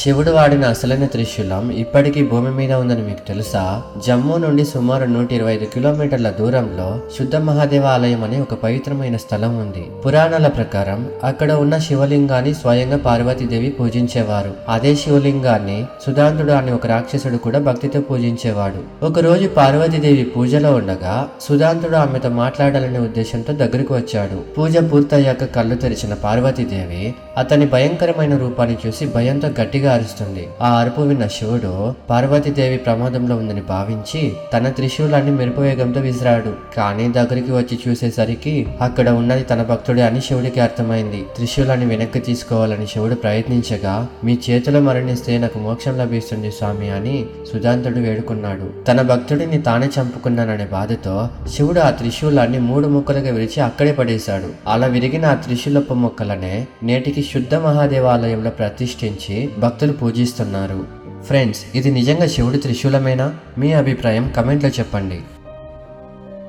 శివుడు వాడిన అసలైన త్రిశూలం ఇప్పటికీ భూమి మీద ఉందని మీకు తెలుసా? జమ్మూ నుండి సుమారు 125 కిలోమీటర్ల దూరంలో శుద్ధ మహాదేవ ఆలయం అనే ఒక పవిత్రమైన స్థలం ఉంది. పురాణాల ప్రకారం అక్కడ ఉన్న శివలింగాన్ని స్వయంగా పార్వతీదేవి పూజించేవారు. అదే శివలింగాన్ని సుధాంతుడు అనే ఒక రాక్షసుడు కూడా భక్తితో పూజించేవాడు. ఒక రోజు పార్వతీదేవి పూజలో ఉండగా సుధాంతుడు ఆమెతో మాట్లాడాలనే ఉద్దేశంతో దగ్గరకు వచ్చాడు. పూజ పూర్తయ్యాక కళ్ళు తెరిచిన పార్వతీదేవి అతని భయంకరమైన రూపాన్ని చూసి భయంతో గట్టిగా అరుస్తుంది. ఆ అరుపు విన్న శివుడు పార్వతీదేవి ప్రమాదంలో ఉందని భావించి తన త్రిశూలాన్ని మెరుపు వేగంతో విసిరాడు. కానీ దగ్గరికి వచ్చి చూసేసరికి అక్కడ ఉన్నది తన భక్తుడే అని శివుడికి అర్థమైంది. త్రిశూలాన్ని వెనక్కి తీసుకోవాలని శివుడు ప్రయత్నించగా, మీ చేతిలో మరణిస్తే నాకు మోక్షం లభిస్తుంది స్వామి అని సుధాంతుడు వేడుకున్నాడు. తన భక్తుడిని తానే చంపుకున్నాననే బాధతో శివుడు ఆ త్రిశూలాన్ని 3 ముక్కలుగా విరిచి అక్కడే పడేశాడు. అలా విరిగిన ఆ త్రిశూలపు మొక్కలనే నేటికి శుద్ధ మహాదేవాలయంలో ప్రతిష్ఠించి భక్తులు పూజిస్తున్నారు. ఫ్రెండ్స్, ఇది నిజంగా శివుడి త్రిశూలమేనా? మీ అభిప్రాయం కమెంట్లో చెప్పండి.